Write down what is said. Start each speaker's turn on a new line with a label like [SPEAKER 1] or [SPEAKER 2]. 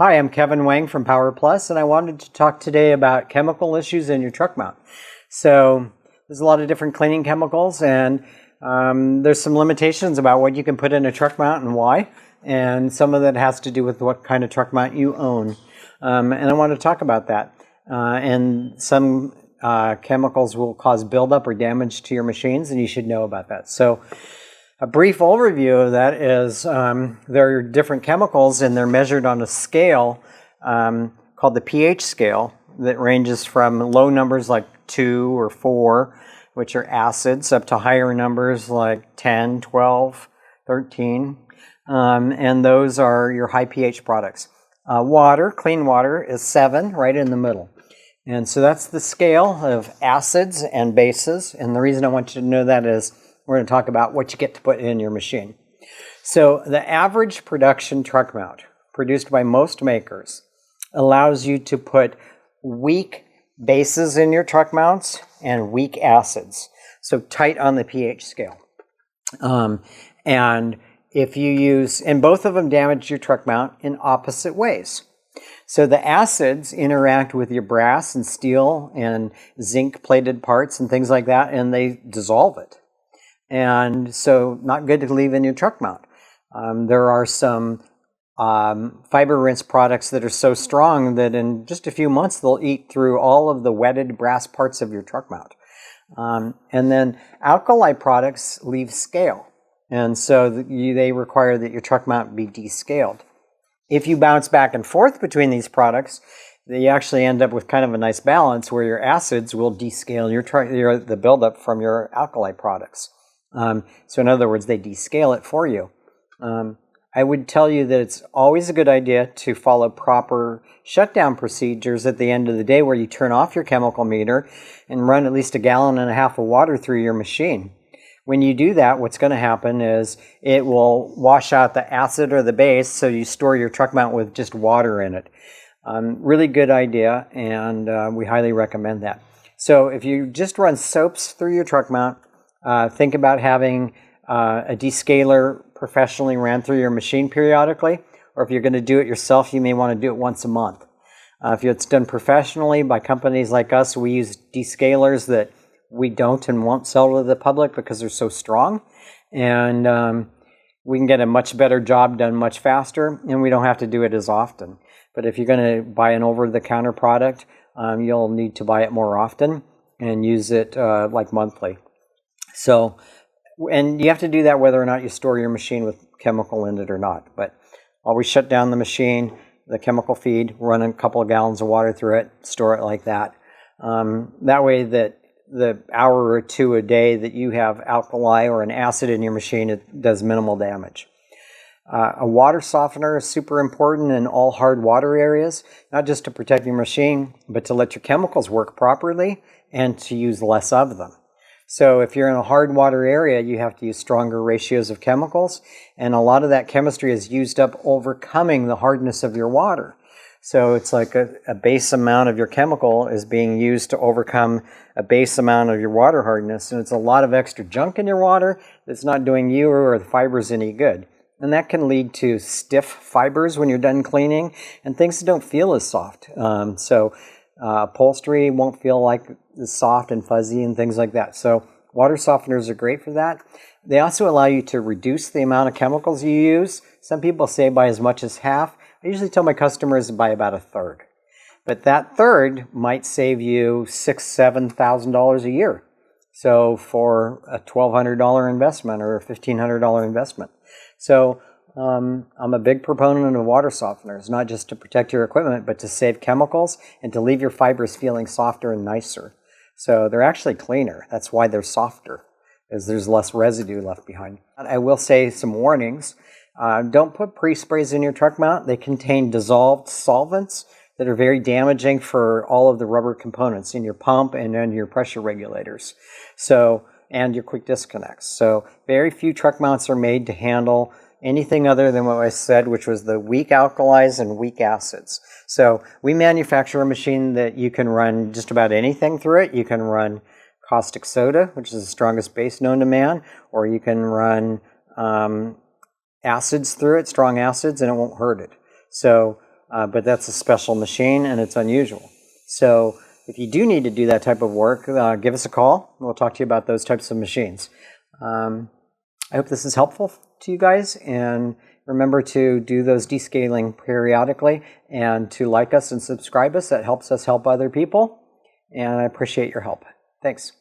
[SPEAKER 1] Hi, I'm Kevin Wang from Power Plus, and I wanted to talk today about chemical issues in your truck mount. So there's a lot of different cleaning chemicals, and there's some limitations about what you can put in a truck mount and why, and some of that has to do with what kind of truck mount you own. And I want to talk about that. And some chemicals will cause buildup or damage to your machines, and you should know about that. So a brief overview of that is there are different chemicals and they're measured on a scale called the pH scale that ranges from low numbers like 2 or 4, which are acids, up to higher numbers like 10, 12, 13. And those are your high pH products. Water, clean water, is 7, right in the middle. And so that's the scale of acids and bases. And the reason I want you to know that is we're going to talk about what you get to put in your machine. So the average production truck mount produced by most makers allows you to put weak bases in your truck mounts and weak acids. So tight on the pH scale. And if you use, and both of them damage your truck mount in opposite ways. So the acids interact with your brass and steel and zinc plated parts and things like that, and they dissolve it. And so not good to leave in your truck mount. There are some fiber rinse products that are so strong that in just a few months they'll eat through all of the wetted brass parts of your truck mount. And then alkali products leave scale. And so they require that your truck mount be descaled. If you bounce back and forth between these products, you actually end up with kind of a nice balance where your acids will descale the buildup from your alkali products. So in other words, they descale it for you. I would tell you that it's always a good idea to follow proper shutdown procedures at the end of the day where you turn off your chemical meter and run at least 1.5 gallons of water through your machine. When you do that, what's going to happen is it will wash out the acid or the base, so you store your truck mount with just water in it. Really good idea, and we highly recommend that. So if you just run soaps through your truck mount, think about having a descaler professionally ran through your machine periodically, or if you're going to do it yourself, you may want to do it once a month. If it's done professionally by companies like us, we use descalers that we don't and won't sell to the public because they're so strong, and we can get a much better job done much faster, and we don't have to do it as often. But if you're going to buy an over-the-counter product, you'll need to buy it more often and use it like monthly. So, and you have to do that whether or not you store your machine with chemical in it or not. But always shut down the machine, the chemical feed, run a couple of gallons of water through it, store it like that. That way that the hour or two a day that you have alkali or an acid in your machine, it does minimal damage. A water softener is super important in all hard water areas, not just to protect your machine, but to let your chemicals work properly and to use less of them. So if you're in a hard water area, you have to use stronger ratios of chemicals, and a lot of that chemistry is used up overcoming the hardness of your water. So it's like a base amount of your chemical is being used to overcome a base amount of your water hardness, and it's a lot of extra junk in your water that's not doing you or the fibers any good. And that can lead to stiff fibers when you're done cleaning, and things that don't feel as soft. Upholstery won't feel like as soft and fuzzy and things like that. So water softeners are great for that. They also allow you to reduce the amount of chemicals you use. Some people say by as much as half. I usually tell my customers by about 1/3. But that third might save you $6,000, $7,000 a year. So for a $1,200 investment or a $1,500 investment. So I'm a big proponent of water softeners, not just to protect your equipment, but to save chemicals and to leave your fibers feeling softer and nicer. So they're actually cleaner. That's why they're softer, is there's less residue left behind. I will say some warnings. Don't put pre-sprays in your truck mount. They contain dissolved solvents that are very damaging for all of the rubber components in your pump and in your pressure regulators. So, and your quick disconnects. So very few truck mounts are made to handle anything other than what I said, which was the weak alkalis and weak acids. So we manufacture a machine that you can run just about anything through it. You can run caustic soda, which is the strongest base known to man, or you can run acids through it, strong acids, and it won't hurt it. So but that's a special machine and it's unusual. So if you do need to do that type of work, give us a call. We'll talk to you about those types of machines. I hope this is helpful to you guys, and remember to do those descaling periodically and to like us and subscribe us. That helps us help other people, and I appreciate your help. Thanks.